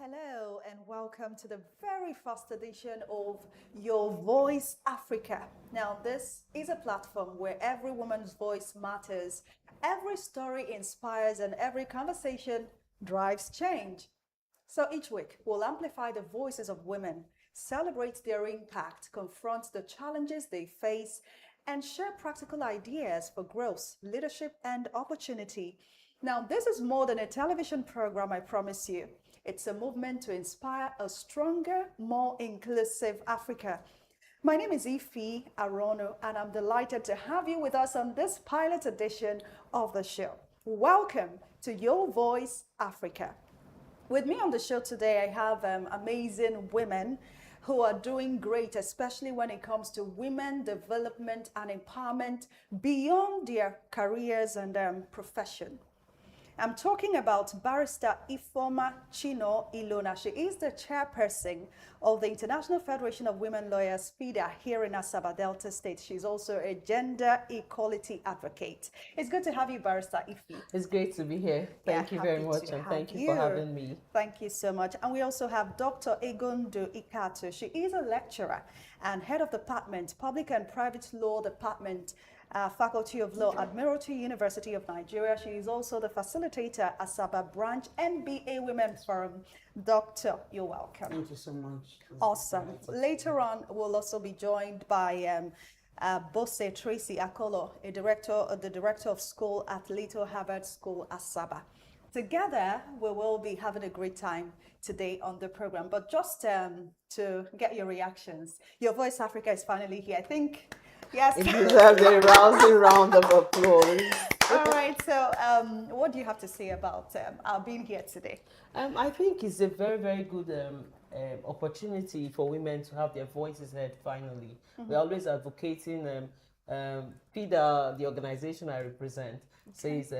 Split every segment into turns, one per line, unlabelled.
Hello and welcome to the very first edition of Your Voice Africa. Now, this is a platform where every woman's voice matters, every story inspires, and every conversation drives change. So each week, we'll amplify the voices of women, celebrate their impact, confront the challenges they face, and share practical ideas for growth, leadership, and opportunity. Now, this is more than a television program, I promise you. It's a movement to inspire a stronger, more inclusive Africa. My name is Ife Arono, and I'm delighted to have you with us on this pilot edition of the show. Welcome to Your Voice Africa. With me on the show today, I have amazing women who are doing great, especially when it comes to women development and empowerment beyond their careers and profession. I'm talking about Barrister Ifeoma Chino Ilona. She is the chairperson of the International Federation of Women Lawyers, FIDA, here in Asaba Delta State. She's also a gender equality advocate. It's good to have you, Barrister Ife.
It's great to be here. Thank you very much, and thank you for having me.
Thank you so much. And we also have Dr. Egondo Ikatu. She is a lecturer and head of department, Public and Private Law Department, Faculty of Law, Admiralty University of Nigeria. She is also the facilitator at Asaba Branch NBA Women Forum. Doctor, you're welcome.
Thank you so much.
Awesome. Later on, we'll also be joined by Bose Tracy Akolo, the director of school at Little Harvard School, Asaba. Together, we will be having a great time today on the program. But just to get your reactions, Your Voice Africa is finally here. I think, yes.
It deserves a rousing round of applause.
All right, so what do you have to say about our being here today?
I think it's a very, very good opportunity for women to have their voices heard finally. We're always advocating, FIDA, the organization I represent, says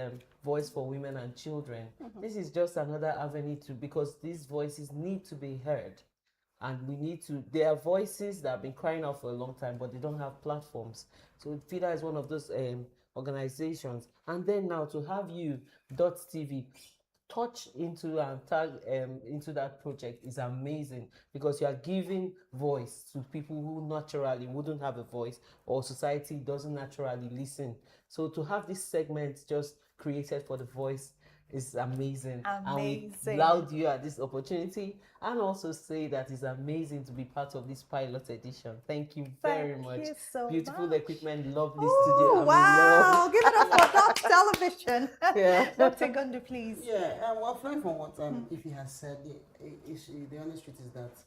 voice for women and children. This is just another avenue because these voices need to be heard. And we need to, there are voices that have been crying out for a long time, but they don't have platforms. So FIDA is one of those organizations. And then now to have you, Dott TV, touch into and tag into that project is amazing, because you are giving voice to people who naturally wouldn't have a voice, or society doesn't naturally listen. So to have this segment just created for the voice is amazing.
Amazing.
And we laud you at this opportunity, and also say that it's amazing to be part of this pilot edition. Thank you very much.
Thank you so
Beautiful
much.
equipment, lovely
Oh,
studio.
wow. Give it up for Dott Television.
Yeah.
Dr. Gondo, please.
Yeah, well, flying from what Ify has said, the honest truth is that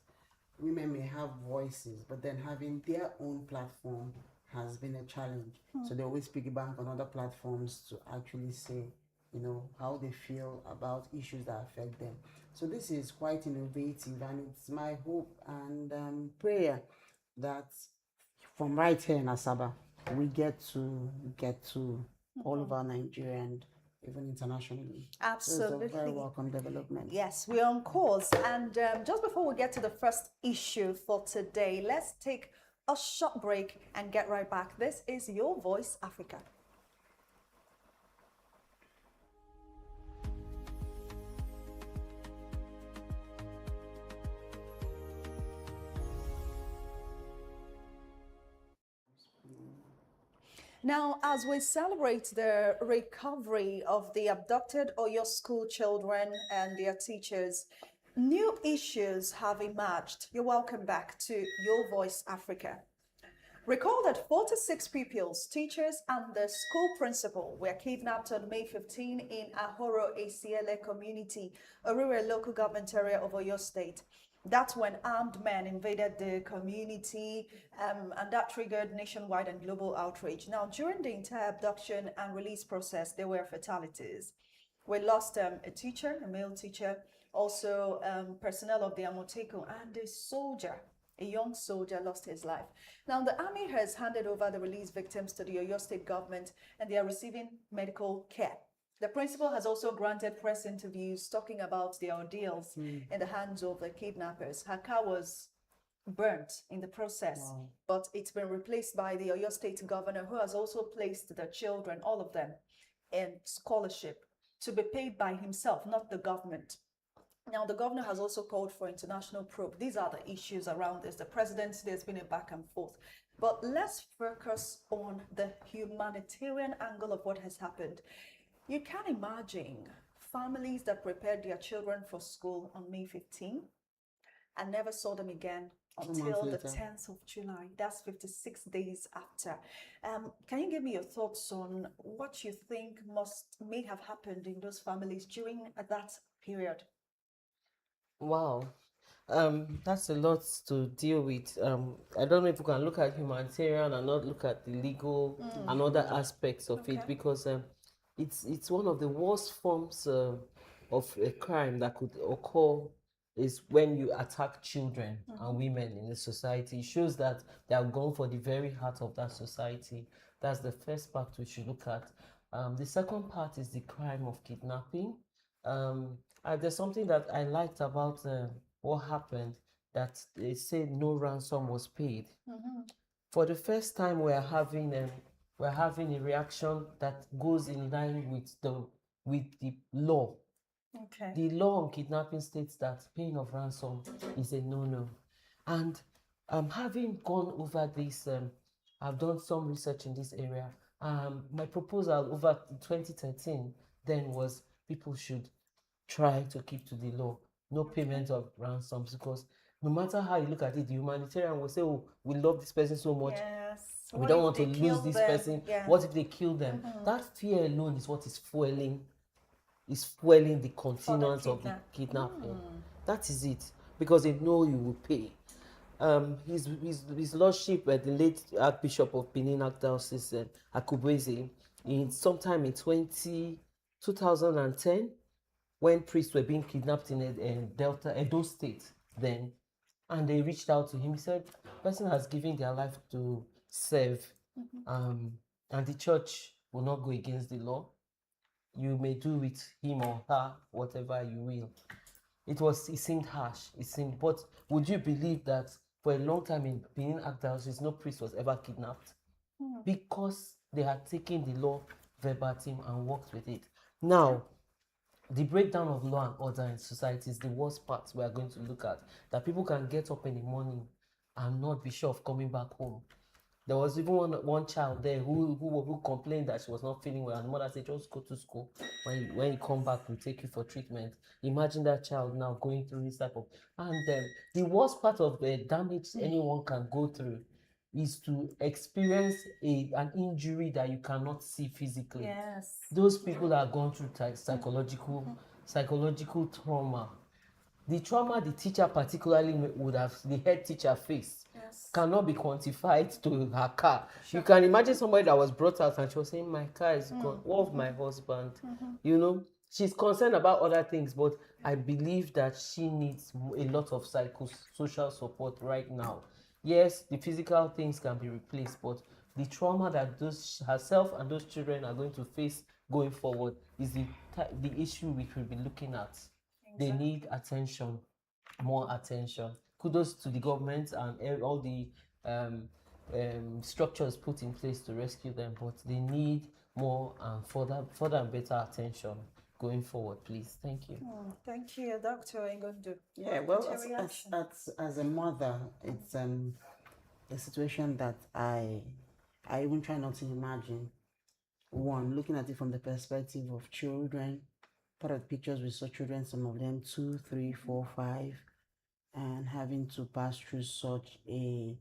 women may have voices, but then having their own platform has been a challenge. So they always piggyback on other platforms to actually say, how they feel about issues that affect them. So this is quite innovative, and it's my hope and prayer that from right here in Asaba, we get to all over Nigeria and even internationally.
Absolutely.
So it's a very welcome development.
Yes, we're on course. And just before we get to the first issue for today, let's take a short break and get right back. This is Your Voice Africa. Now, as we celebrate the recovery of the abducted Oyo school children and their teachers, new issues have emerged. You're welcome back to Your Voice Africa. Recall that 46 pupils, teachers, and the school principal were kidnapped on May 15 in Ahoro ACLA community, a rural local government area of Oyo State. That's when armed men invaded the community, and that triggered nationwide and global outrage. Now, during the entire abduction and release process, there were fatalities. We lost a teacher, a male teacher, also personnel of the Amoteco, and a young soldier lost his life. Now, the army has handed over the released victims to the Oyo State government, and they are receiving medical care. The principal has also granted press interviews talking about the ordeals in the hands of the kidnappers. Her car was burnt in the process, but it's been replaced by the Oyo State governor, who has also placed the children, all of them, in scholarship to be paid by himself, not the government. Now, the governor has also called for international probe. These are the issues around this. The presidency, there's been a back and forth. But let's focus on the humanitarian angle of what has happened. You can imagine families that prepared their children for school on May 15 and never saw them again
2 months
until the
later.
10th of July. That's 56 days after. Can you give me your thoughts on what you think may have happened in those families during that period?
Wow. That's a lot to deal with. I don't know if we can look at humanitarian and not look at the legal and other aspects of
Okay.
it, because it's one of the worst forms of a crime that could occur is when you attack children and women in the society. It shows that they are gone for the very heart of that society. That's the first part we should look at. The second part is the crime of kidnapping. There's something that I liked about what happened, that they said no ransom was paid. For the first time, we're having a reaction that goes in line with the law.
Okay.
The law on kidnapping states that paying of ransom is a no-no. And having gone over this, I've done some research in this area. My proposal over 2013 then was people should try to keep to the law, no payment of ransoms, because no matter how you look at it, the humanitarian will say, oh, we love this person so much.
Yes.
We
What
don't
if
want to
they
lose
kill
this
them?
person.
Yeah.
What if they kill them? That fear alone is what is fueling the continuance of the kidnapping. That is it, because they know you will pay. His lordship, the late Archbishop of Benin Diocese, Akubeze, in sometime in 2010, when priests were being kidnapped in Delta, Edo State then, and they reached out to him. He said, person has given their life to serve, and the church will not go against the law. You may do with him or her whatever you will. It seemed harsh. But would you believe that for a long time in Benin Diocese, no priest was ever kidnapped? Because they had taken the law verbatim and worked with it. Now, the breakdown of law and order in society is the worst part we are going to look at. That people can get up in the morning and not be sure of coming back home. There was even one child there who complained that she was not feeling well, and the mother said, just go to school. When you come back, we'll take you for treatment. Imagine that child now going through this type of... And the worst part of the damage anyone can go through is to experience an injury that you cannot see physically.
Yes.
Those people that are going through psychological trauma, the trauma the teacher particularly would have, the head teacher faced, cannot be quantified to her car. You can imagine somebody that was brought out and she was saying, my car is gone. What of my husband? You know, she's concerned about other things, but I believe that she needs a lot of psychosocial support right now. Yes, the physical things can be replaced, but the trauma that herself and those children are going to face going forward is the issue which we'll be looking at. They need attention, more attention. Kudos to the government and all the structures put in place to rescue them, but they need more and further and better attention going forward, please. Thank you.
Thank you, Dr. Engondu.
Yeah, well, as a mother, it's a situation that I even try not to imagine. One, looking at it from the perspective of children, part of the pictures we saw children, some of them 2, 3, 4, 5, and having to pass through such a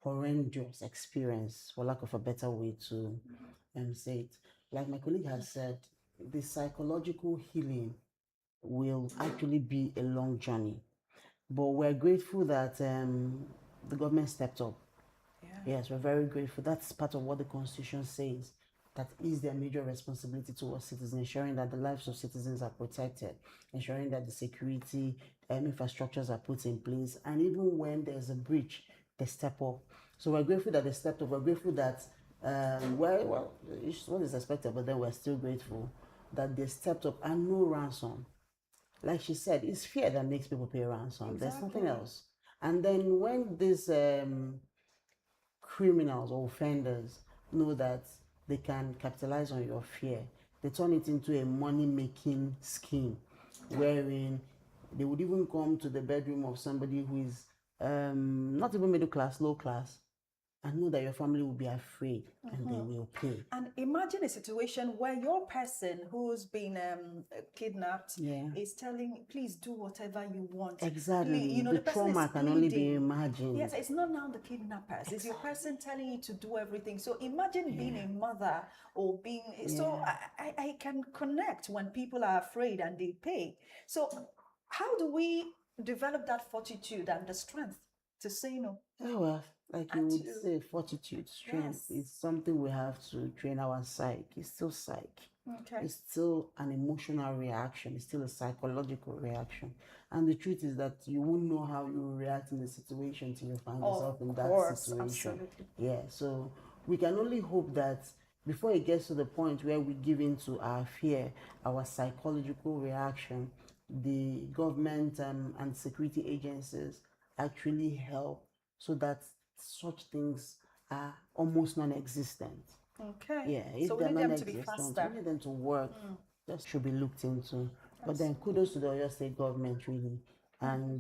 horrendous experience, for lack of a better way to say it. Like my colleague has said, the psychological healing will actually be a long journey. But we're grateful that the government stepped up. Yes, we're very grateful. That's part of what the Constitution says. That is their major responsibility towards citizens, ensuring that the lives of citizens are protected, ensuring that the security infrastructures are put in place, and even when there's a breach, they step up. So we're grateful that they stepped up. We're grateful that, it's what is expected, but then we're still grateful that they stepped up and no ransom. Like she said, it's fear that makes people pay ransom. Exactly. There's nothing else. And then when these criminals or offenders know that they can capitalize on your fear, they turn it into a money-making scheme, wherein They would even come to the bedroom of somebody who is not even middle class, low class, and know that your family will be afraid and they will pay.
And imagine a situation where your person who's been kidnapped
Yeah.
is telling, please do whatever you want.
Exactly.
Please,
The
person
trauma
is
can only be
pleading.
imagined.
Yes, it's not now the kidnappers. It's your person telling you to do everything. So imagine being a mother or being. So I can connect when people are afraid and they pay. So how do we develop that fortitude and the strength to say no?
Oh, well, like you
And
would
to-
say, fortitude, strength
Yes.
is something we have to train our psyche. It's still psyche.
Okay.
It's still an emotional reaction. It's still a psychological reaction. And the truth is that you won't know how you will react in the situation till you find yourself in that situation.
Absolutely.
Yeah, so we can only hope that before it gets to the point where we give in to our fear, our psychological reaction, the government and security agencies actually help so that such things are almost non-existent.
Okay.
Yeah, if
So we
they're
need them to be
non-existent,
faster.
we need them to work. That should be looked into. But then kudos to the Oyo State government, really. And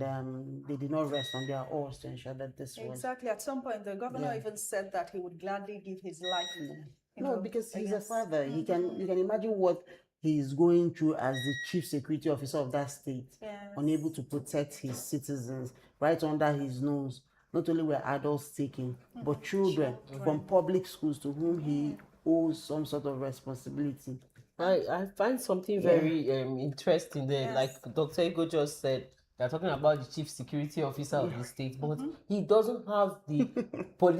they did not rest on their oars to ensure that this was.
Exactly. At some point, the governor even said that he would gladly give his life.
No, because he's a
against-
father. You can imagine what he's going through as the chief security officer of that state,
Yes.
unable to protect his citizens right under his nose. Not only were adults taken, but children from public schools to whom he owes some sort of responsibility.
I find something very interesting there.
Yes.
Like Dr. Ego just said, they're talking about the chief security officer of the state, but he doesn't have the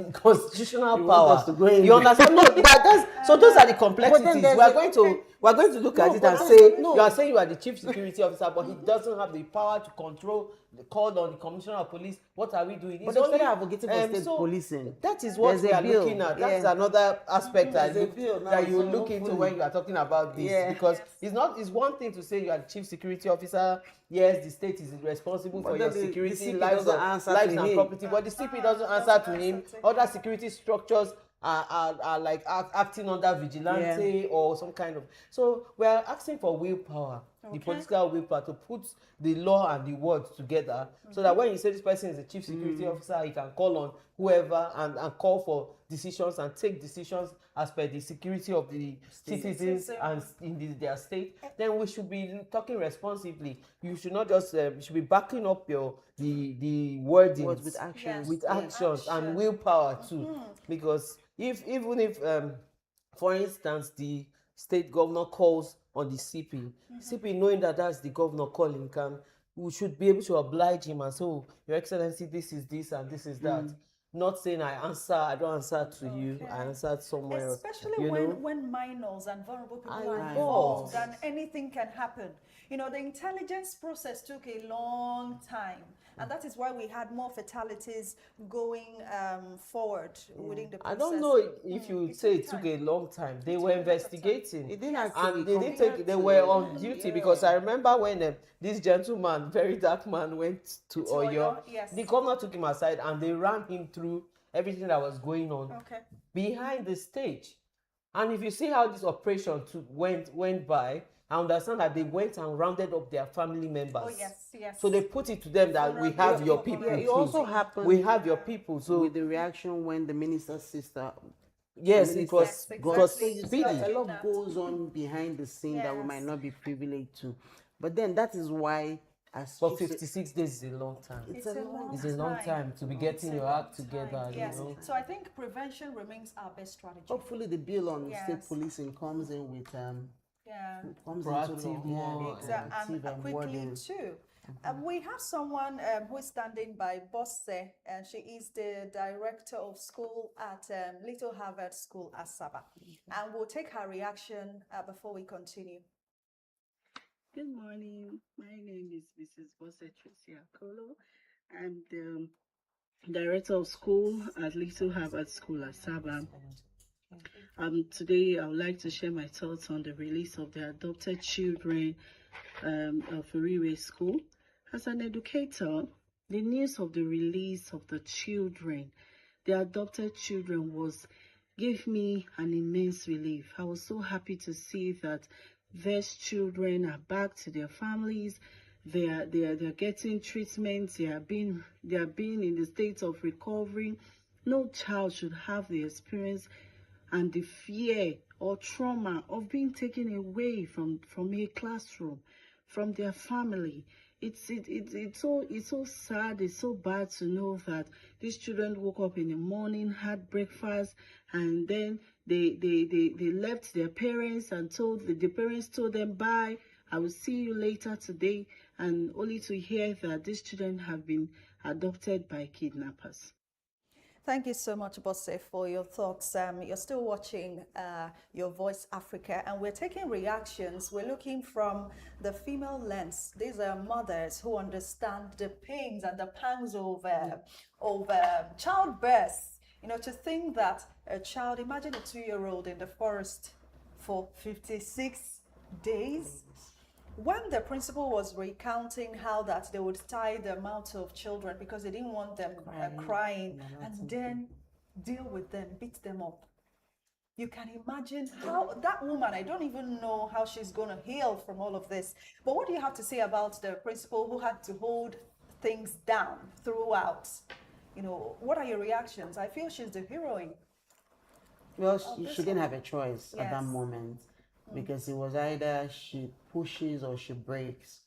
constitutional
You want
power.
us to go in
You
there?
understand? No, so those are the complexities.
there's
We are
a-
going to look at it
but
and
there's-
say
no.
you are saying you are the chief security officer, but he doesn't have the power to control the call on the commissioner of police. What are we doing?
But instead of advocating for state policing,
That is what
there's
we
a
are
bill.
looking at. That's
Yeah.
another aspect
There's a bill now,
that you
so
look into
hopefully-
when you are talking about this.
Yeah.
Because it's one thing to say you are the chief security officer. Yes, the state is responsible
But
for
then
your
the
security,
CP
lives
doesn't answer to
and
him.
property. But the CP doesn't answer to him. Other security structures are like acting under vigilante or some kind of. So we are asking for willpower, the political willpower to put the law and the words together, so that when you say this person is a chief security officer, he can call on whoever and call for decisions and take decisions as per the security of the citizens and in their state. Then we should be talking responsibly. You should not just you should be backing up the wordings
Words with actions.
with
Yeah.
actions and willpower too. Because even if for instance the state governor calls on the CP knowing that that's the governor calling, we should be able to oblige him and say, oh, Your Excellency, this is this and this is that. Not saying I don't answer to you, I answered somewhere else.
Especially when minors and vulnerable people are
Right.
involved, and anything can happen. The intelligence process took a long time, and that is why we had more fatalities going forward within the process.
I don't know if you would say it took a long time. They were investigating.
It didn't actually
And they didn't
compare
take. They
to-
were on duty because I remember when this gentleman, very dark man, went to Oyo.
Oyo, yes.
The governor took him aside and they ran him through everything that was going on
Okay.
behind the stage. And if you see how this operation went by, I understand that they went and rounded up their family members.
Oh yes, yes.
So they put it to them that we have your people.
Yeah, it
too.
also happened
We have your people. So
with the reaction when the minister's sister.
yes,
the
it was
Yes,
it was
exactly.
speedy.
A lot goes on behind the scene that we
Yes.
might not be privileged to. But then that is why, as
But
chief se-
56 days is a long time.
it's a long
It's a long time to be getting your act together,
Yes.
you know.
So I think prevention remains our best strategy.
Hopefully, the bill on state
Yes.
policing comes in with
Yeah.
comes
Proactive
into
more,
law.
Exactly.
proactive
And quickly
wording.
too. We have someone who is standing by Bosse, and she is the director of school at Little Harvard School, Asaba. And we'll take her reaction before we continue.
Good morning. My name is Mrs. Bosse Tricia Kolo. I'm the director of school at Little Harvard School, Asaba. Today, I would like to share my thoughts on the release of the adopted children of Oriwe School. As an educator, the news of the release of the children, the adopted children, gave me an immense relief. I was so happy to see that these children are back to their families They're getting treatments. They are being in the state of recovery. No child should have the experience and the fear or trauma of being taken away from a classroom, from their family. It's so sad, it's so bad to know that these children woke up in the morning, had breakfast, and then they left their parents and the parents told them, bye, I will see you later today, and only to hear that these children have been adopted by kidnappers.
Thank you so much, Bosse, for your thoughts. You're still watching Your Voice Africa, and we're taking reactions. We're looking from the female lens. These are mothers who understand the pains and the pangs of childbirth. You know, to think that a child, imagine a 2-year-old in the forest for 56 days. When the principal was recounting how that they would tie the mouths of children because they didn't want them crying, and then deal with them, beat them up. You can imagine how that woman, I don't even know how she's going to heal from all of this. But what do you have to say about the principal who had to hold things down throughout? You know, what are your reactions? I feel she's the heroine.
Well, she didn't have a choice at that
Yes.
moment, because it was either she pushes or she breaks.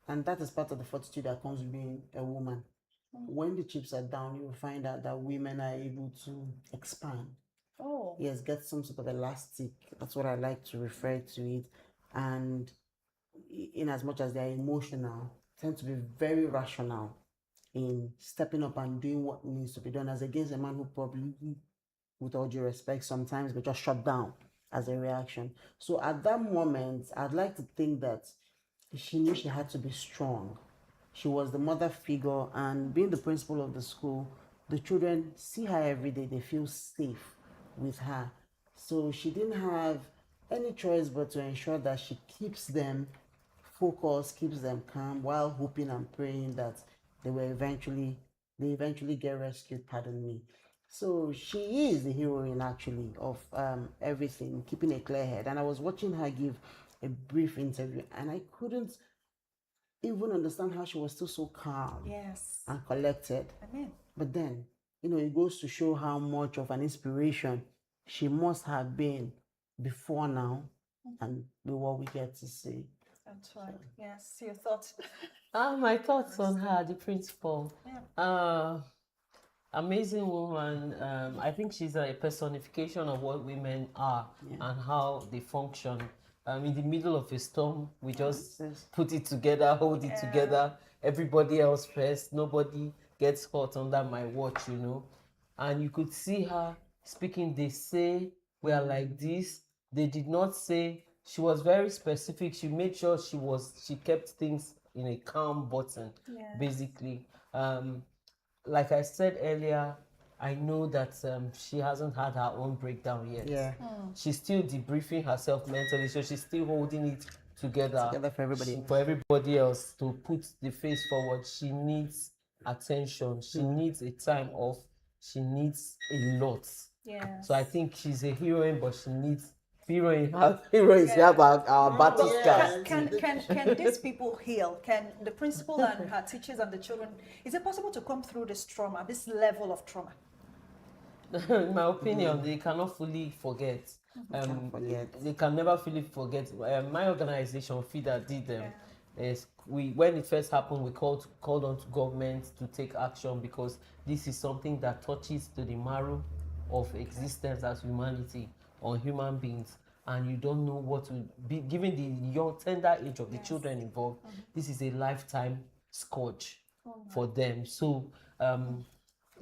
And that is part of the fortitude that comes with being a woman. When the chips are down, you will find out that women are able to expand.
Oh,
Yes, get some sort of elastic. That's what I like to refer to it. And in as much as they're emotional, tend to be very rational in stepping up and doing what needs to be done, as against a man who probably, with all due respect, sometimes they just shut down as a reaction. So at that moment, I'd like to think that she knew she had to be strong. She was the mother figure, and being the principal of the school, the children see her every day, they feel safe with her. So she didn't have any choice but to ensure that she keeps them focused, keeps them calm, while hoping and praying that they eventually get rescued, pardon me. So she is the heroine actually of everything, keeping a clear head. And I was watching her give a brief interview, and I couldn't even understand how she was still so calm
yes.
and collected.
I mean,
But then, it goes to show how much of an inspiration she must have been before now, and with what we get to see.
that's right. Yes, your thoughts.
My thoughts on her, the principal.
Yeah.
Amazing woman. I think she's a personification of what women are and how they function. In the middle of a storm, we just put it together, hold it together. Everybody else first. Nobody gets caught under my watch, And you could see her speaking. They say we are like this. They did not say. She was very specific. She made sure she kept things in a calm button, basically. Like I said earlier, I know that she hasn't had her own breakdown yet.
Yeah.
She's still debriefing herself mentally, so she's still holding it together
for everybody.
for everybody else to put the face forward. She needs attention. She needs a time off. She needs a lot.
Yeah.
So I think she's a heroine, but she needs heroines. We have our battle scars.
Can these people heal? Can the principal and her teachers and the children, is it possible to come through this trauma, this level of trauma?
In my opinion, they cannot fully forget. They can never fully forget. My organization, FIDA, did them. When it first happened, we called on to government to take action, because this is something that touches to the marrow of existence as humanity, on human beings, and you don't know what will be, given the young tender age of the children involved. This is a lifetime scourge for them. So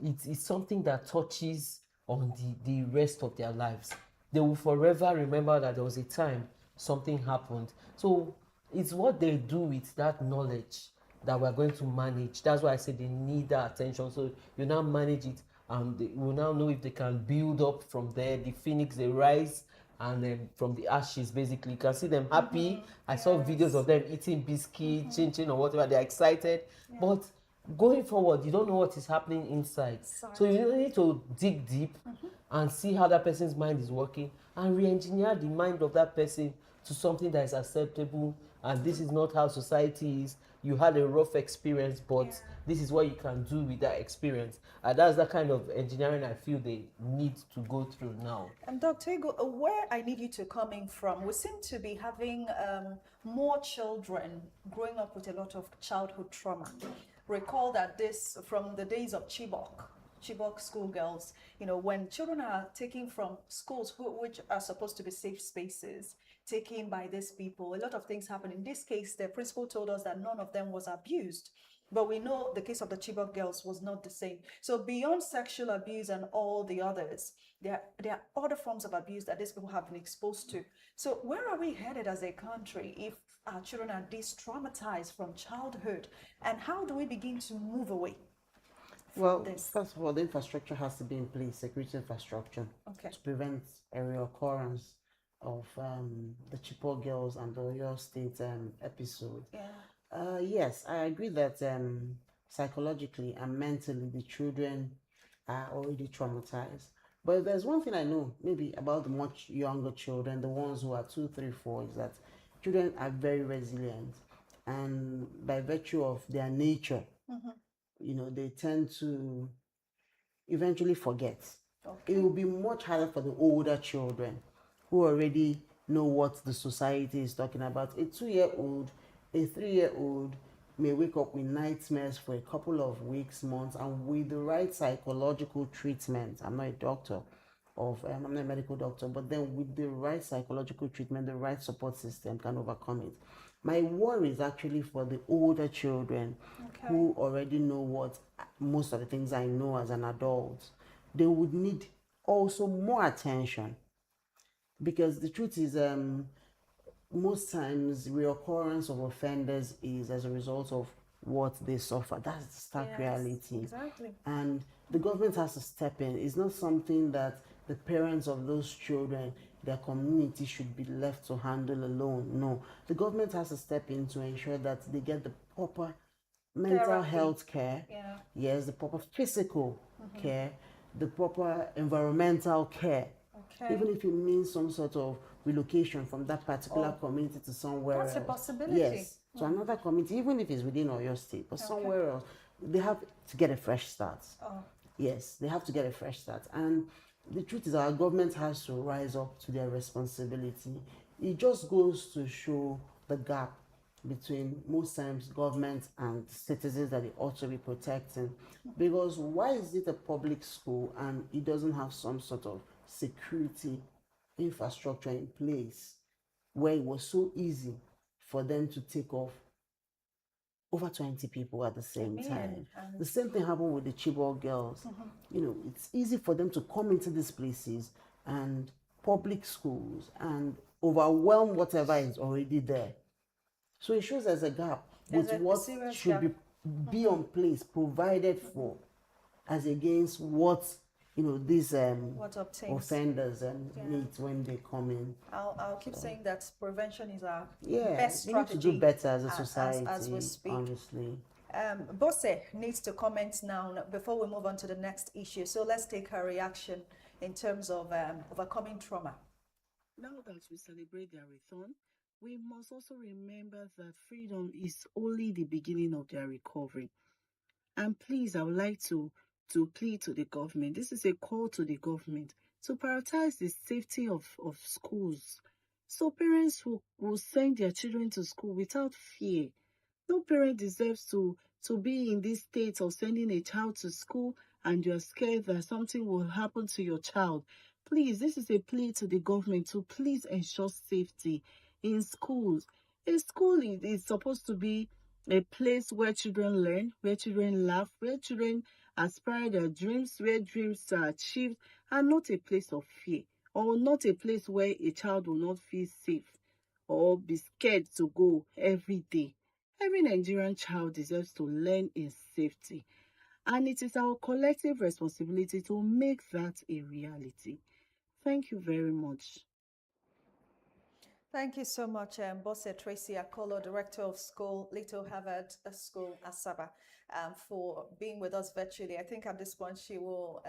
it's something that touches on the rest of their lives. They will forever remember that there was a time something happened. So it's what they do with that knowledge that we're going to manage. That's why I say they need that attention. So you now manage it, and they will now know if they can build up from there. The phoenix, they rise, and then from the ashes, basically, you can see them happy. I saw videos of them eating biscuits, chin or whatever. They're excited. But going forward, you don't know what is happening inside. So you need to dig deep and see how that person's mind is working, and re-engineer the mind of that person to something that is acceptable and this is not how society is. You had a rough experience, but
Yeah.
this is what you can do with that experience. And that's the kind of engineering I feel they need to go through now.
And Dr. Ego, where I need you to come in from, we seem to be having more children growing up with a lot of childhood trauma. Recall that this from the days of Chibok schoolgirls, when children are taken from schools which are supposed to be safe spaces, taken by these people, a lot of things happen. In this case, the principal told us that none of them was abused. But we know the case of the Chibok girls was not the same. So beyond sexual abuse and all the others, there are other forms of abuse that these people have been exposed to. So where are we headed as a country if our children are traumatized from childhood? And how do we begin to move away from
Well,
this?
first of all, the infrastructure has to be in place, security infrastructure,
Okay.
to prevent a reoccurrence of the Chippewa girls and the Oyo State episode.
Yeah.
Yes, I agree that psychologically and mentally the children are already traumatized. But there's one thing I know, maybe about the much younger children, the ones who are 2, 3, 4, is that children are very resilient, and by virtue of their nature, they tend to eventually forget. It will be much harder for the older children who already know what the society is talking about. A 2-year-old, a 3-year-old may wake up with nightmares for a couple of weeks, months, and with the right psychological treatment. I'm not a doctor, I'm not a medical doctor, but then with the right psychological treatment, the right support system can overcome it. My worry is actually for the older children who already know what most of the things I know as an adult. They would need also more attention, because the truth is, most times reoccurrence of offenders is as a result of what they suffer. That's the stark
Yes,
reality.
exactly.
And the government has to step in. It's not something that the parents of those children, their community, should be left to handle alone. No, the government has to step in to ensure that they get the proper mental
Therapy.
health care,
Yeah.
yes, the proper physical care, the proper environmental care,
Okay.
even if it means some sort of relocation from that particular
Oh,
community to somewhere
that's a
else.
possibility.
Yes, to another community, even if it's within Oyo State, but somewhere else. They have to get a fresh start.
Oh.
Yes, they have to get a fresh start. And the truth is, our government has to rise up to their responsibility. It just goes to show the gap between most times government and citizens that they ought to be protecting. Because why is it a public school and it doesn't have some sort of security infrastructure in place, where it was so easy for them to take off over 20 people at the same time? The same thing happened with the Chibok girls. It's easy for them to come into these places and public schools and overwhelm whatever is already there. So it shows there's a gap
There's
with
a
what
serious
should
gap.
be on place, provided for, as against what these
What obtains.
offenders need when they come in.
I'll keep saying that prevention is our
Yeah,
best
we need
strategy.
to do better as a
as-
society,
as we speak.
honestly.
Bose needs to comment now before we move on to the next issue. So let's take her reaction in terms of overcoming trauma.
Now that we celebrate their return, we must also remember that freedom is only the beginning of their recovery. And please, I would like to plead to the government. This is a call to the government to prioritize the safety of schools. So parents will send their children to school without fear. No parent deserves to be in this state of sending a child to school and you're scared that something will happen to your child. Please, this is a plea to the government to please ensure safety in schools. A school is supposed to be a place where children learn, where children laugh, where children aspire their dreams, where dreams are achieved, and not a place of fear, or not a place where a child will not feel safe or be scared to go every day. Every Nigerian child deserves to learn in safety, and it is our collective responsibility to make that a reality. Thank you very much.
Thank you so much, Bose Tracy Akolo, Director of School, Little Harvard School, Asaba, for being with us virtually. I think at this point she will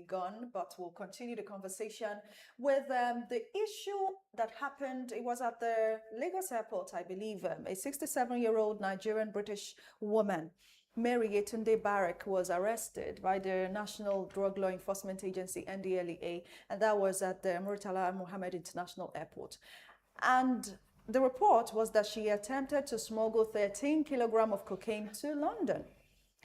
begun, but we'll continue the conversation with the issue that happened. It was at the Lagos airport, I believe. A 67-year-old Nigerian British woman, Mary Yetunde Barrick, was arrested by the National Drug Law Enforcement Agency, NDLEA, and that was at the Murtala Mohammed International Airport. And the report was that she attempted to smuggle 13 kilograms of cocaine to London,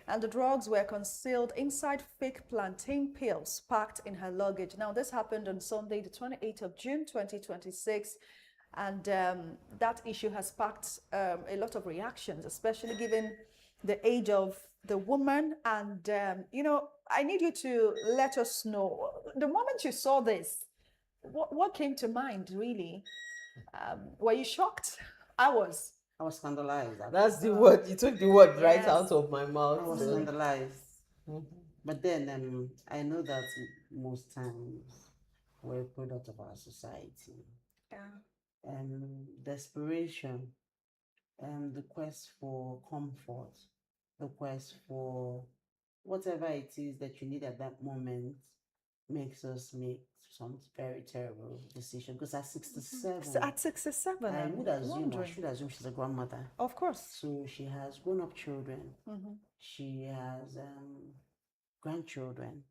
and the drugs were concealed inside fake plantain pills packed in her luggage. Now, this happened on Sunday, the 28th of June, 2026, and that issue has sparked a lot of reactions, especially given the age of the woman. And, I need you to let us know, the moment you saw this, what came to mind, really? Were you shocked? I was.
I was scandalized.
That's the word. You took the word right
Yes.
out of my
I
mouth.
was
So,
scandalized. But then I know that most times we're a product of our society.
Yeah.
Desperation, the quest for comfort, the quest for whatever it is that you need at that moment makes us make some very terrible decision. Because at 67,
So at 67,
I
I'm
would assume, I
wondering.
should assume she's a grandmother.
Of course.
So she has grown-up children.
Mm-hmm.
She has grandchildren.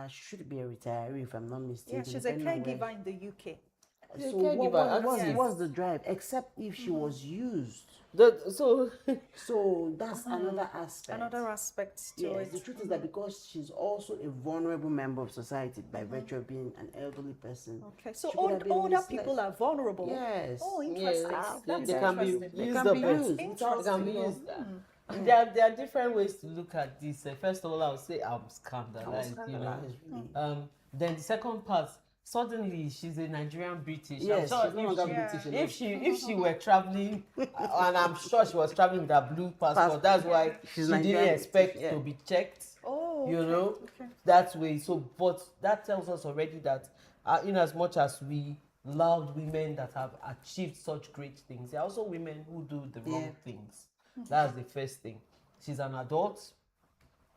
She should be a retiree, if I'm not mistaken.
Yeah, she's a
depending on where
caregiver in the UK.
Yeah,
So
caregiver, active.
what's the drive? Except if she was used.
so
So that's another aspect.
Another aspect to
Yes,
it.
the truth is that because she's also a vulnerable member of society by virtue of being an elderly person.
Okay, so
she could have been
older
misled.
people are vulnerable.
Yes.
Oh,
yes,
interesting.
they,
That's
they can be
interesting.
They
used
can
up.
be
as-
used.
They
Interesting.
can be used. There are different ways to look at this. First of all, I would say I'm scandalized. Then the second part, suddenly she's a Nigerian British.
Yes,
I'm
she's no longer
Yeah.
British.
if she were traveling, and I'm sure she was traveling with her blue passport, that's why
She's
she didn't
Nigerian
expect
British, yeah.
to be checked.
Oh,
You
okay,
know,
okay.
that way. So, but that tells us already that, in as much as we love women that have achieved such great things, there are also women who do the wrong things. That's the first thing. She's an adult.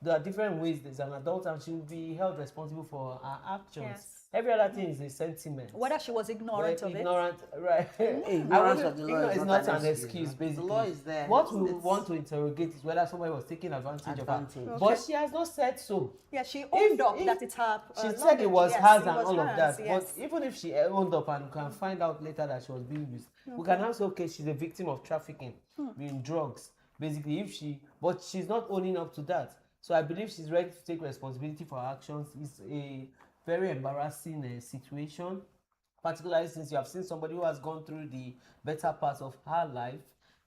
There are different ways there's an adult, and she will be held responsible for her actions.
Yes.
Every other thing is a sentiment.
Whether she was ignorant
Well,
of
ignorant, right?
Ignorance of the law
Ignorance
is
is
not
not
an
an
excuse,
excuse,
right?
basically.
The law is there.
What we
It's-
want to interrogate is whether somebody was taking advantage of her.
Advantage.
But she has not said so.
Yeah, she owned up
if
that it's her.
She said
luggage.
it was
Yes,
hers
it
and
was
all of
hers,
that.
yes.
But even if she owned up and can find out later that she was being used, we can now say, okay, she's a victim of trafficking in drugs. Basically, but she's not owning up to that. So I believe she's ready to take responsibility for her actions. It's a very embarrassing situation, particularly since you have seen somebody who has gone through the better parts of her life,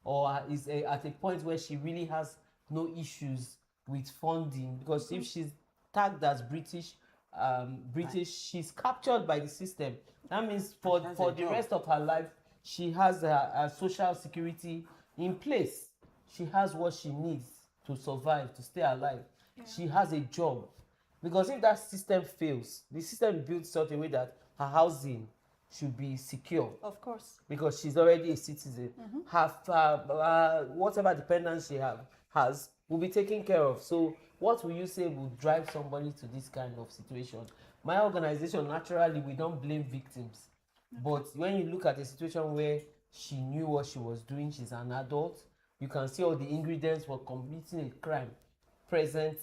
or is at a point where she really has no issues with funding, because if she's tagged as British, she's captured by the system. That means for
has
for
a
the
job.
rest of her life, she has her social security in place. She has what she needs to survive, to stay alive. She has a job. Because if that system fails, the system is built such a way that her housing should be secure,
Of course.
because she's already a citizen. Whatever dependence she has will be taken care of. So what will you say will drive somebody to this kind of situation? My organization, naturally, we don't blame victims. But when you look at a situation where she knew what she was doing, she's an adult, you can see all the ingredients for committing a crime present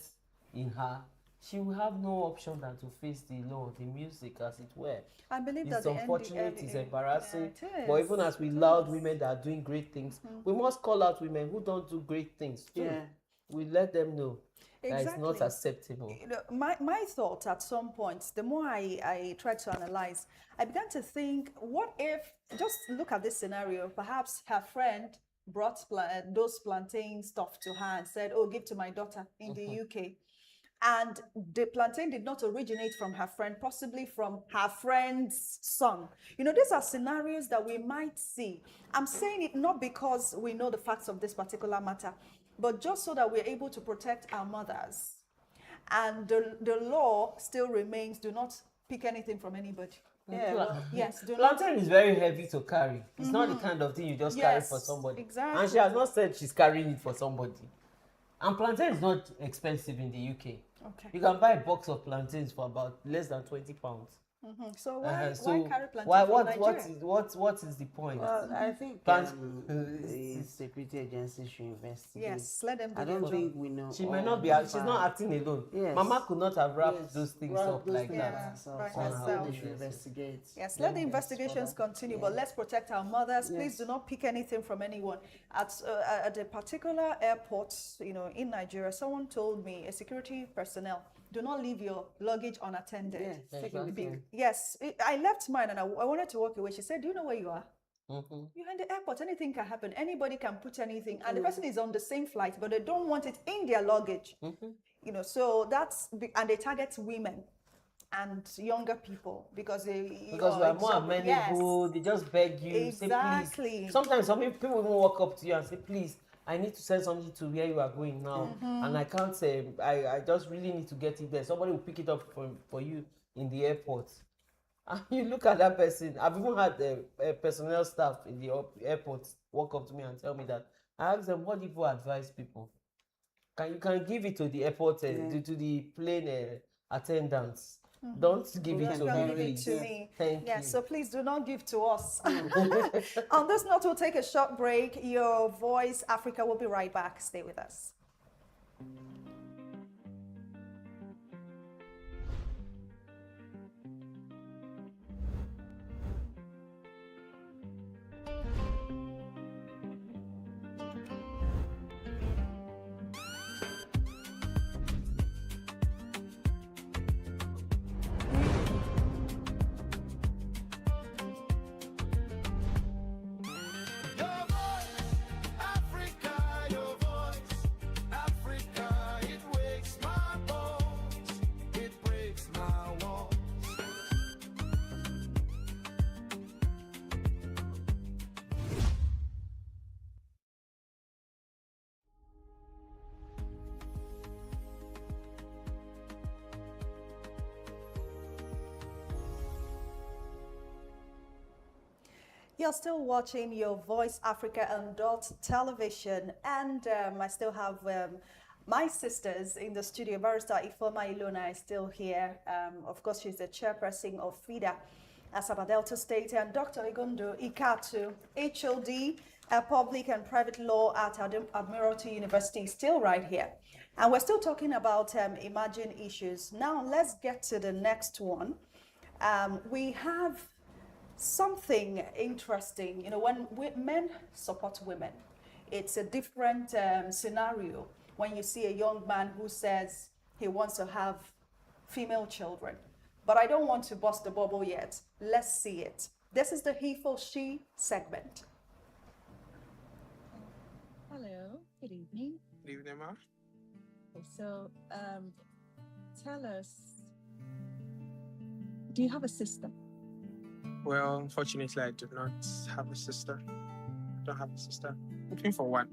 in her. She will have no option than to face the law, the music, as it were.
I believe
It's
that the
unfortunate, it's embarrassing.
Yeah, it
But
is.
even as we laud women that are doing great things, we must call out women who don't do great things too.
Yeah.
We let them know that it's not
Exactly.
acceptable.
You know, my thought at some point, the more I tried to analyze, I began to think, what if, just look at this scenario, perhaps her friend brought those plantain stuff to her and said, oh, give to my daughter in the UK. And the plantain did not originate from her friend, possibly from her friend's son. You know, these are scenarios that we might see. I'm saying it not because we know the facts of this particular matter, but just so that we're able to protect our mothers. And the law still remains, do not pick anything from anybody.
Yeah, well,
Yes, do not.
Plantain is very heavy to carry. It's not the kind of thing you just carry
Yes,
for somebody.
exactly.
And she has not said she's carrying it for somebody. And plantain is not expensive in the UK.
Okay.
You can buy a box of plantains for about less than £20.
So why
So
carry plantain
why
from Nigeria?
what is the point?
Well, I think
Plant-
the security agency should investigate.
Yes, let them do
I
their
don't
job.
think we know.
She might
all
not be.
the
She's not
facts.
acting alone.
Yes.
Mama could not have wrapped
Yes,
those things
wrap
up
those
like
things
that.
Yeah,
herself.
right
So I
herself.
think they should
Yes, yes.
investigate.
Yes,
Then
let the
get
investigations
further.
continue,
Yeah.
but let's protect our mothers. Please
Yes.
do not pick anything from anyone. At a particular airport, in Nigeria, someone told me, a security personnel, do not leave your luggage unattended.
Yes, take
Exactly.
everything.
Yes, I left mine and I wanted to walk away. She said, do you know where you are?
Mhm.
You're in the airport. Anything can happen. Anybody can put anything. And the person is on the same flight, but they don't want it in their luggage. So and they target women and younger people because
Because we are more amenable, they just beg you, say
Exactly.
please. Sometimes some people even walk up to you and say, please, I need to send something to where you are going now. And I can't say, I just really need to get it there. Somebody will pick it up for you in the airport. And you look at that person. I've even had personnel staff in the airport walk up to me and tell me that. I ask them, what do you advise people? You can give it to the airport, to the plane attendants. Don't give it to
Don't
me,
give it
please.
to me.
Thank
Yes,
you.
so please do not give to us. On this note, we'll take a short break. Your Voice Africa will be right back. Stay with us. You're still watching Your Voice Africa on Dott television, and I still have my sisters in the studio. Barrister Ifoma Ilona is still here. Of course, she's the chairperson of FIDA, Asaba Delta State, and Dr. Igondo Ikatu, HOD, Public and Private Law at Admiralty University, still right here. And we're still talking about emerging issues. Now, let's get to the next one. We have something interesting. When men support women, it's a different scenario when you see a young man who says he wants to have female children. But I don't want to bust the bubble yet. Let's see it. This is the He for She segment.
Hello, good evening.
Good evening, ma.
Okay, so, tell us, do you have a sister?
Well, unfortunately, I do not have a sister. I don't have a sister. Looking for one.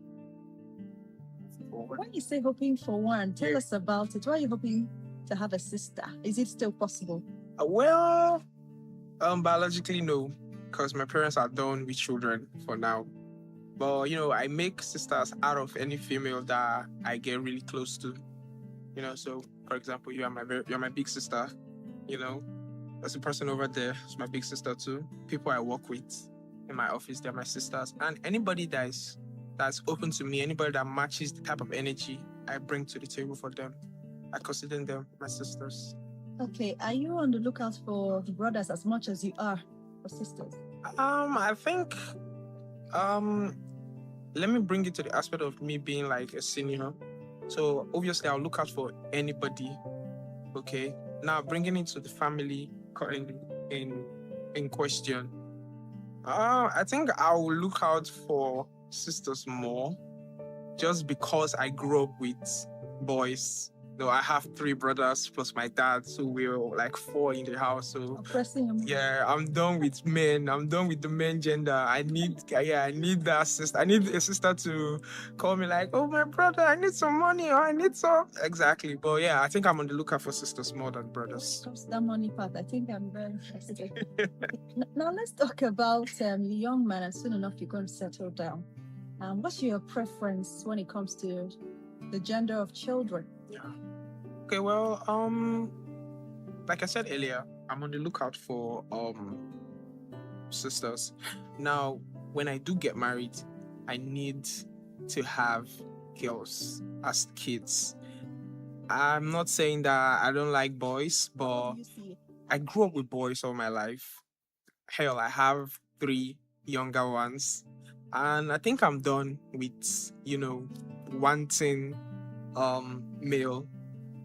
When you say hoping for one, tell
Yeah.
us about it. Why are you hoping to have a sister? Is it still possible?
Well, biologically, no, because my parents are done with children for now. But, I make sisters out of any female that I get really close to. So, for example, you're my big sister, There's a person over there who's my big sister too. People I work with in my office, they're my sisters. And anybody that's open to me, anybody that matches the type of energy I bring to the table for them, I consider them my sisters.
Okay, are you on the lookout for brothers as much as you are for sisters?
I think, let me bring it to the aspect of me being like a senior. So obviously I'll look out for anybody, okay? Now bringing it to the family in question, I think I will look out for sisters more, just because I grew up with boys. I have 3 brothers plus my dad, so we're like 4 in the house. So
Oppressing them?
yeah, I'm done with men. I'm done with the men gender. I need that sister. I need a sister to call me like, oh, my brother, I need some money, or I need some. Exactly. But yeah, I think I'm on the lookout for sisters more than brothers.
Comes that money part, I think I'm very interested. Now let's talk about the young man, and soon enough you're going to settle down. What's your preference when it comes to the gender of children?
Okay, well, like I said earlier, I'm on the lookout for sisters. Now, when I do get married, I need to have girls as kids. I'm not saying that I don't like boys, but
You see,
I grew up with boys all my life. Hell, I have 3 younger ones. And I think I'm done with, wanting male.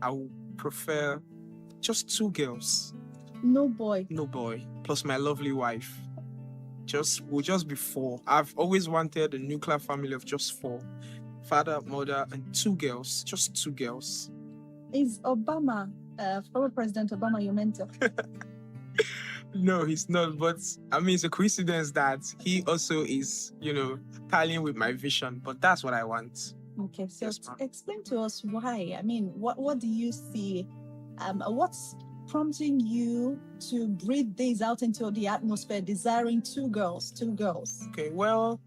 I would prefer just 2 girls,
no boy.
no boy, plus my lovely wife. We'll just be 4. I've always wanted a nuclear family of just 4. Father, mother, and 2 girls. Just 2 girls.
Is Obama, former President Obama, your mentor?
No, he's not. But I mean, it's a coincidence that he also is, tallying with my vision. But that's what I want.
Okay, so
Yes, ma'am.
explain to us why. I mean, what do you see? What's prompting you to breathe this out into the atmosphere, desiring 2 girls, 2 girls?
Okay, well,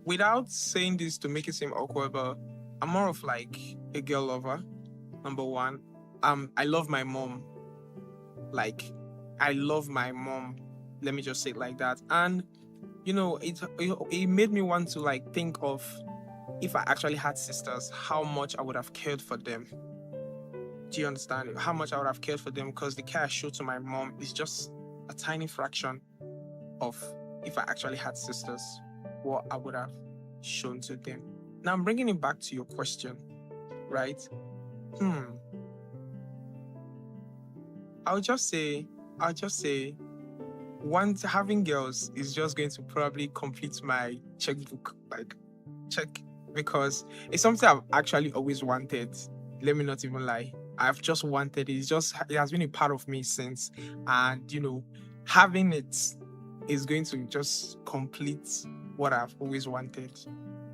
without saying this to make it seem awkward, but I'm more of like a girl lover. Number 1, I love my mom. Like, I love my mom. Let me just say it like that. And it made me want to like think of, if I actually had sisters, how much I would have cared for them. Do you understand? How much I would have cared for them, because the care I show to my mom is just a tiny fraction of, if I actually had sisters, what I would have shown to them. Now I'm bringing it back to your question, right? I'll just say, having girls is just going to probably complete my checkbook, because it's something I've actually always wanted. Let me not even lie. I've just wanted it. It has been a part of me since, and having it is going to just complete what I've always wanted.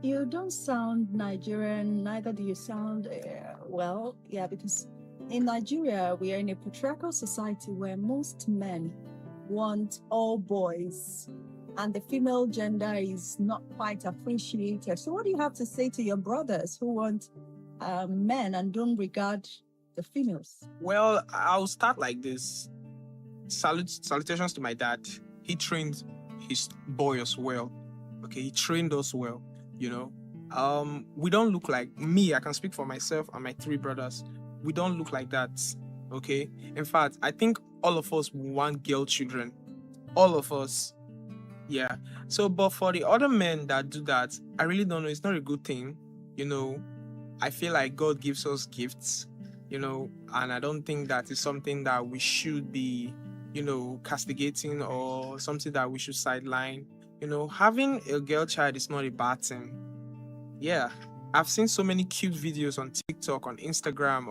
You don't sound Nigerian, neither do you sound, because in Nigeria, we are in a patriarchal society where most men want all boys, and the female gender is not quite appreciated. So what do you have to say to your brothers who want men and don't regard the females?
Well, I'll start like this. Salutations to my dad. He trained his boys well. Okay, he trained us well. We don't look like me. I can speak for myself and my 3 brothers. We don't look like that. Okay. In fact, I think all of us want girl children. All of us. Yeah. So, but for the other men that do that, I really don't know. It's not a good thing. I feel like God gives us gifts, and I don't think that is something that we should be, castigating, or something that we should sideline. Having a girl child is not a bad thing. Yeah. I've seen so many cute videos on TikTok, on Instagram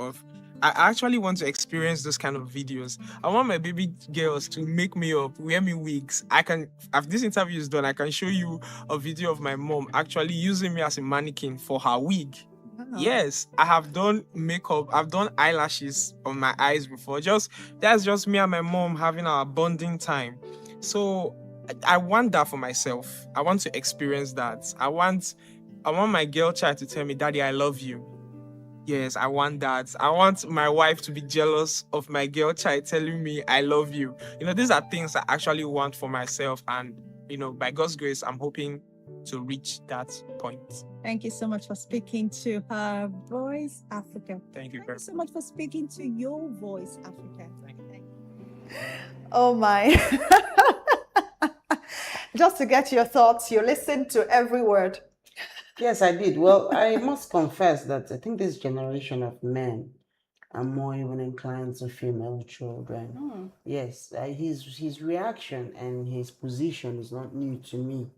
I actually want to experience those kind of videos. I want my baby girls to make me up, wear me wigs. After this interview is done, I can show you a video of my mom actually using me as a mannequin for her wig.
Wow.
Yes, I have done makeup. I've done eyelashes on my eyes before. That's just me and my mom having our bonding time. So I want that for myself. I want to experience that. I want my girl child to tell me, "Daddy, I love you." Yes, I want that. I want my wife to be jealous of my girl child telling me, "I love you." These are things I actually want for myself. And, by God's grace, I'm hoping to reach that point.
Thank you so much for speaking to her Voice Africa.
Thank you
Thank
very
you so much for speaking to your Voice Africa.
Thank you.
Oh my. Just to get your thoughts, you listened to every word.
Yes, I did. Well, I must confess that I think this generation of men are more even inclined to female children. Yes, his reaction and his position is not new to me.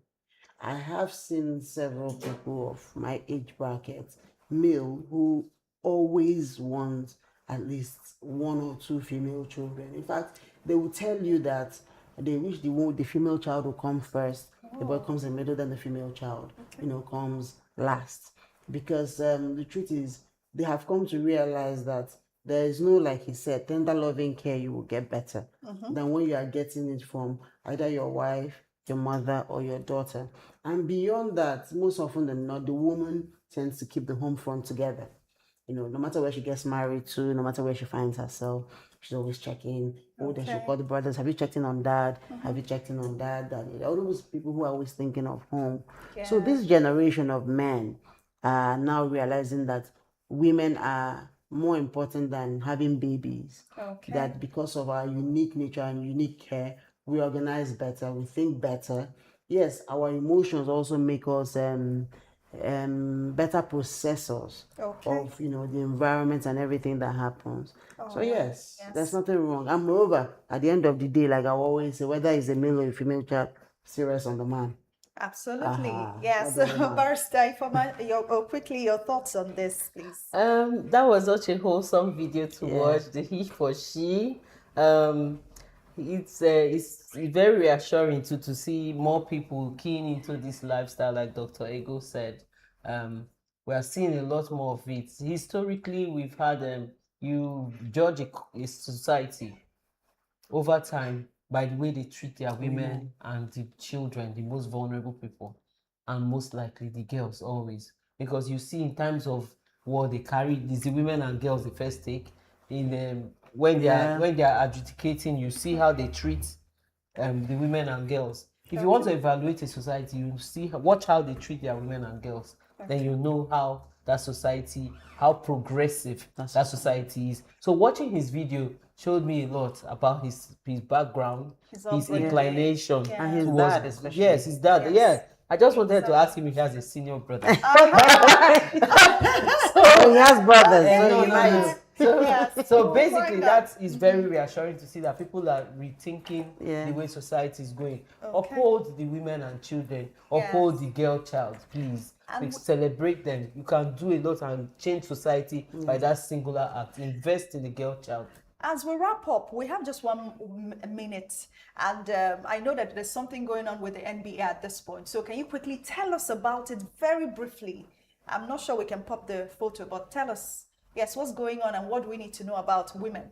I have seen several people of my age bracket, male, who always want at least 1 or 2 female children. In fact, they will tell you that they wish the female child will come first, the boy comes in the middle, then the female child, comes last. Because the truth is, they have come to realize that there is no, like he said, tender loving care you will get better than when you are getting it from either your wife your mother, or your daughter. And beyond that, most often than not, the woman tends to keep the home front together. You know, no matter where she gets married to, no matter where she finds herself, she's always checking. Oh, then she'll
Okay.
call the brothers. Have you checked in on dad? Have you checked in on dad? All those people who are always thinking of home. So
Yeah.
this generation of men are now realizing that women are more important than having babies.
Okay.
That because of our unique nature and unique care, we organize better, we think better. Yes, our emotions also make us better processors
Okay.
of the environment and everything that happens. So yes, there's
Yes.
nothing wrong. And moreover, at the end of the day, like I always say, whether it's a male or a female child, serious on the man.
Absolutely.
Aha,
Yes.
not the woman.
Barrister, quickly your thoughts on this, please.
That was such a wholesome video to
Yeah.
watch. The he for she. It's very reassuring to see more people keen into this lifestyle, like Dr. Ego said. We are seeing a lot more of it. Historically, we've had you judge a society over time by the way they treat their women and the children, the most vulnerable people, and most likely the girls always. Because you see in times of war, they carry is the women and girls the first take. In when they are adjudicating, you see how they treat the women and girls. If you want to evaluate a society, you watch how they treat their women and girls. Then you know how that society, how progressive that society is. So watching his video showed me a lot about his background, his
upbringing.
inclination,
And his
towards
dad especially.
yes, his dad.
Yes.
Yeah, I just wanted to ask him if he has a senior brother.
Oh, he has brothers.
Eh,
So
no,
you
no,
might.
no. So,
Yes.
so
We'll
basically,
find out.
that is very reassuring to see that people are rethinking
Yeah.
the way society is going.
Okay.
Uphold the women and children. Uphold
Yes.
the girl child, please.
And
Celebrate them. You can do a lot and change society by that singular act. Invest in the girl child.
As we wrap up, we have just 1 minute, and I know that there's something going on with the NBA at this point. So can you quickly tell us about it very briefly? I'm not sure we can pop the photo, but tell us, yes, what's going on and what do we need to know about women?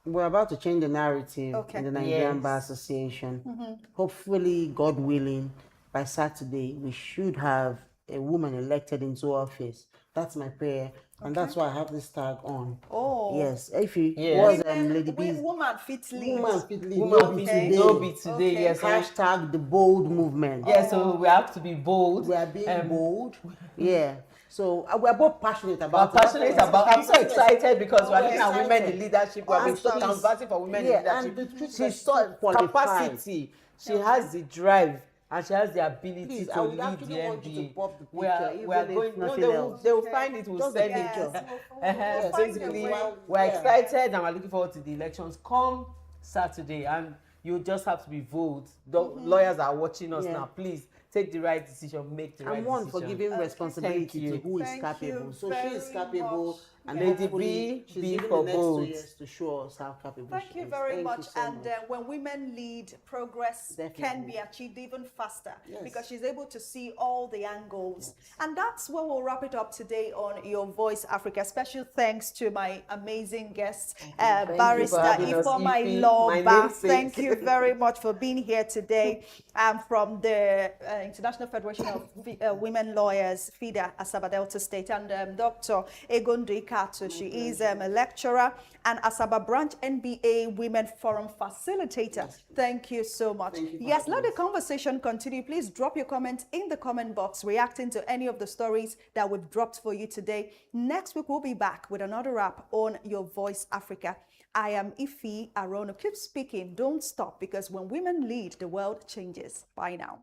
We're about to change the narrative
Okay.
in the Nigerian
Yes.
Bar Association. Hopefully, God willing, by Saturday, we should have a woman elected into office. That's my prayer. And that's why I have this tag on.
Oh.
Yes. If you
Yes.
was Lady B's
Woman fit lead.
woman fit lead,
Woman
no be
fit
today.
lead, no be today.
Okay.
Yes, so
Hashtag the bold movement.
yeah, so we have to be bold.
We are being
Um,
bold. Yeah. So we're both passionate
We're
about
passionate about. I'm so excited because we're
We're
looking at women in
excited.
leadership. We're
And she's-
canvassing for women in
yeah,
leadership.
and the truth is
She's
she's
so
qualified.
capacity. She has the drive and she has the ability
Please, I
to
would
lead
actually
the
want you to
NBA.
pop the
We are
picture,
we are
even if
going. No,
nothing
they will
else.
find it. We'll
Just the
send
Yes,
it.
we'll find a
Basically,
way.
we're
Yeah.
excited and we're looking forward to the elections. Come Saturday, and you just have to be bold. The lawyers are watching us
Yeah.
now. Please take the right decision. Make the right
And one
decision.
for giving responsibility
Thank you.
to who is
Thank
capable.
you
So she is
very
capable,
much.
and
Lady
hopefully
B,
she's
B
given
for
the next 2
bold.
years to show us how capable
Thank
she
you
is.
very
Thank
much.
you so
And
much.
when women lead, progress can
Definitely.
be achieved even faster
Yes.
because she's able to see all the angles. And that's where we'll wrap it up today on Your Voice Africa. Special thanks to my amazing guest,
you
Barrister
for having us,
Ifeoma
Ify,
Law.
my namesake.
Thank you very much for being here today. I'm from the International Federation of Women Lawyers, FIDA, Asaba Delta State, and Dr. Egondo Ikato. She is a lecturer and Asaba Branch NBA Women Forum facilitator. Thank you so much.
Thank you for
Yes,
having
let the
us.
conversation continue. Please drop your comments in the comment box reacting to any of the stories that we've dropped for you today. Next week, we'll be back with another wrap on Your Voice Africa. I am Ify Arono. Keep speaking. Don't stop, because when women lead, the world changes. Bye now.